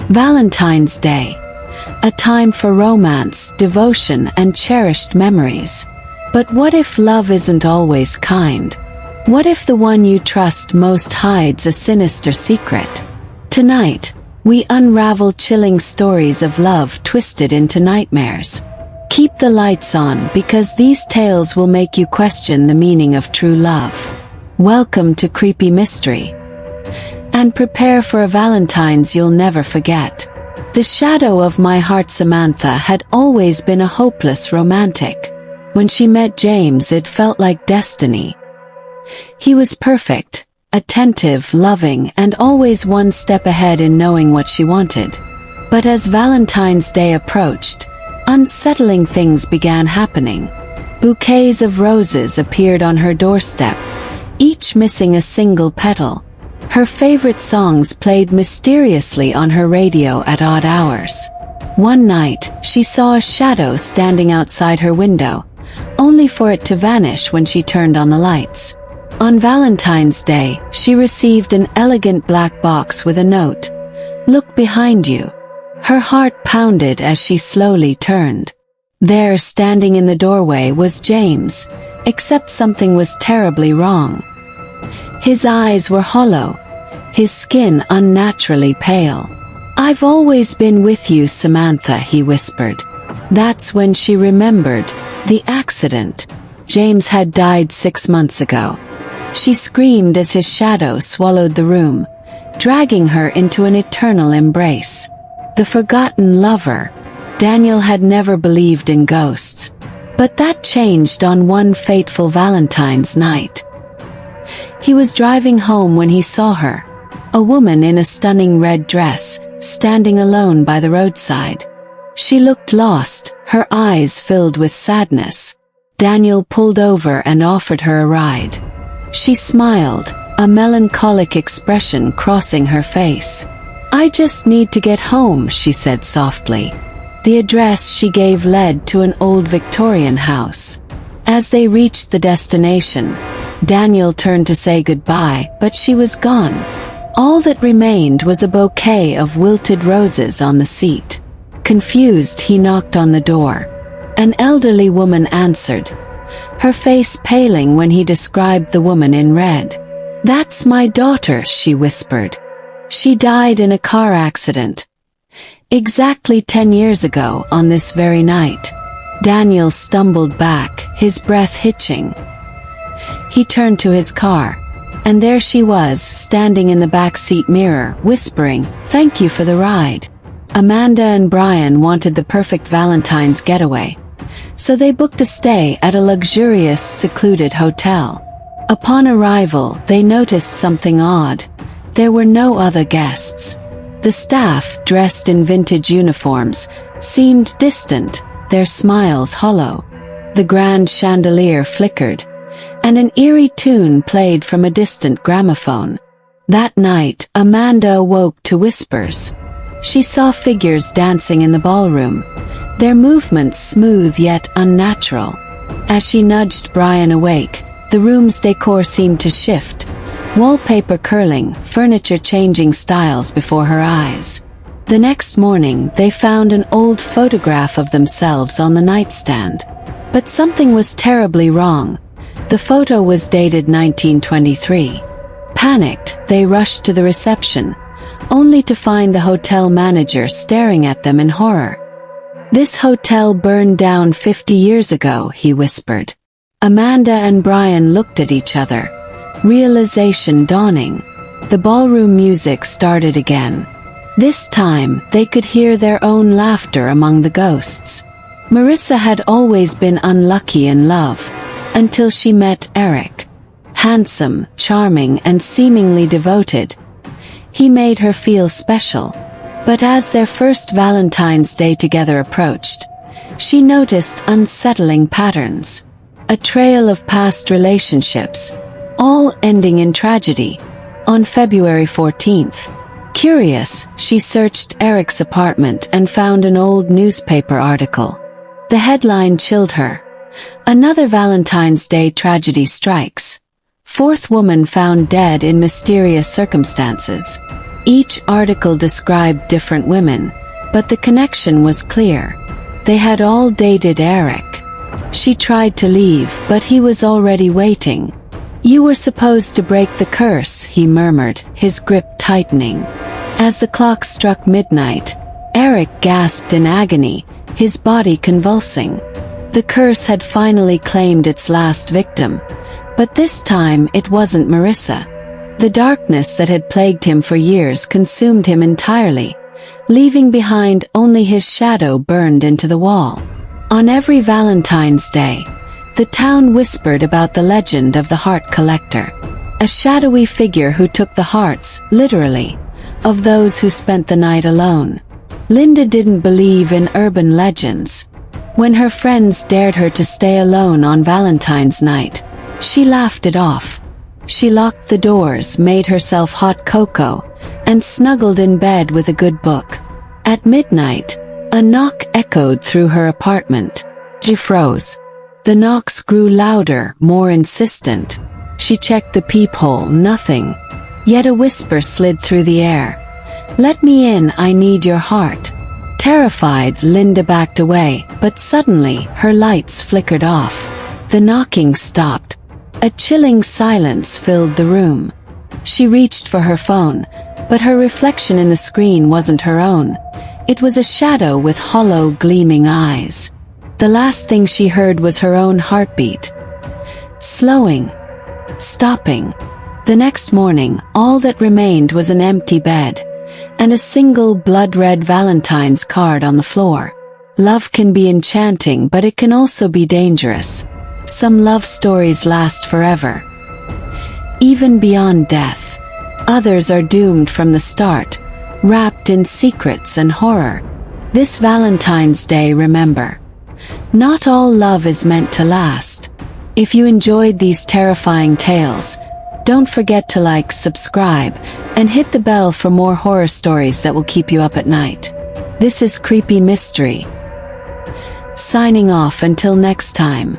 Valentine's Day. A time for romance, devotion, and cherished memories. But what if love isn't always kind? What if the one you trust most hides a sinister secret? Tonight, we unravel chilling stories of love twisted into nightmares. Keep the lights on because these tales will make you question the meaning of true love. Welcome to Creepy Misterey. And prepare for a Valentine's you'll never forget. The shadow of my heart, Samantha, had always been a hopeless romantic. When she met James, it felt like destiny. He was perfect, attentive, loving, and always one step ahead in knowing what she wanted. But as Valentine's Day approached, unsettling things began happening. Bouquets of roses appeared on her doorstep, each missing a single petal. Her favorite songs played mysteriously on her radio at odd hours. One night, she saw a shadow standing outside her window, only for it to vanish when she turned on the lights. On Valentine's Day, she received an elegant black box with a note. "Look behind you." Her heart pounded as she slowly turned. There, standing in the doorway, was James, except something was terribly wrong. His eyes were hollow, his skin unnaturally pale. "I've always been with you, Samantha," he whispered. That's when she remembered the accident. James had died 6 months ago. She screamed as his shadow swallowed the room, dragging her into an eternal embrace. The forgotten lover. Daniel had never believed in ghosts. But that changed on one fateful Valentine's night. He was driving home when he saw her, a woman in a stunning red dress, standing alone by the roadside. She looked lost, her eyes filled with sadness. Daniel pulled over and offered her a ride. She smiled, a melancholic expression crossing her face. "I just need to get home," she said softly. The address she gave led to an old Victorian house. As they reached the destination, Daniel turned to say goodbye, but she was gone. All that remained was a bouquet of wilted roses on the seat. Confused, he knocked on the door. An elderly woman answered, her face paling when he described the woman in red. "That's my daughter," she whispered. "She died in a car accident. Exactly 10 years ago on this very night." Daniel stumbled back, his breath hitching. He turned to his car, and there she was, standing in the backseat mirror, whispering, "Thank you for the ride." Amanda and Brian wanted the perfect Valentine's getaway, so they booked a stay at a luxurious, secluded hotel. Upon arrival, they noticed something odd. There were no other guests. The staff, dressed in vintage uniforms, seemed distant, their smiles hollow. The grand chandelier flickered, and an eerie tune played from a distant gramophone. That night, Amanda awoke to whispers. She saw figures dancing in the ballroom, their movements smooth yet unnatural. As she nudged Brian awake, the room's decor seemed to shift, wallpaper curling, furniture changing styles before her eyes. The next morning, they found an old photograph of themselves on the nightstand. But something was terribly wrong. The photo was dated 1923. Panicked, they rushed to the reception, only to find the hotel manager staring at them in horror. "This hotel burned down 50 years ago," he whispered. Amanda and Brian looked at each other, realization dawning. The ballroom music started again. This time, they could hear their own laughter among the ghosts. Marissa had always been unlucky in love, until she met Eric. Handsome, charming, and seemingly devoted. He made her feel special. But as their first Valentine's Day together approached, she noticed unsettling patterns. A trail of past relationships, all ending in tragedy. On February 14th, curious, she searched Eric's apartment and found an old newspaper article. The headline chilled her. "Another Valentine's Day tragedy strikes. Fourth woman found dead in mysterious circumstances." Each article described different women, but the connection was clear. They had all dated Eric. She tried to leave, but he was already waiting. "You were supposed to break the curse," he murmured, his grip tightening. As the clock struck midnight, Eric gasped in agony, his body convulsing. The curse had finally claimed its last victim. But this time it wasn't Marissa. The darkness that had plagued him for years consumed him entirely, leaving behind only his shadow burned into the wall. On every Valentine's Day, the town whispered about the legend of the heart collector, a shadowy figure who took the hearts, literally, of those who spent the night alone. Linda didn't believe in urban legends. When her friends dared her to stay alone on Valentine's night, she laughed it off. She locked the doors, made herself hot cocoa, and snuggled in bed with a good book. At midnight, a knock echoed through her apartment. She froze. The knocks grew louder, more insistent. She checked the peephole, nothing. Yet a whisper slid through the air. "Let me in, I need your heart." Terrified, Linda backed away, but suddenly, her lights flickered off. The knocking stopped. A chilling silence filled the room. She reached for her phone, but her reflection in the screen wasn't her own. It was a shadow with hollow, gleaming eyes. The last thing she heard was her own heartbeat. Slowing. Stopping. The next morning, all that remained was an empty bed, and a single blood-red Valentine's card on the floor. Love can be enchanting, but it can also be dangerous. Some love stories last forever, even beyond death. Others are doomed from the start, wrapped in secrets and horror. This Valentine's Day, remember, not all love is meant to last. If you enjoyed these terrifying tales, don't forget to like, subscribe, and hit the bell for more horror stories that will keep you up at night. This is Creepy Misterey, signing off until next time.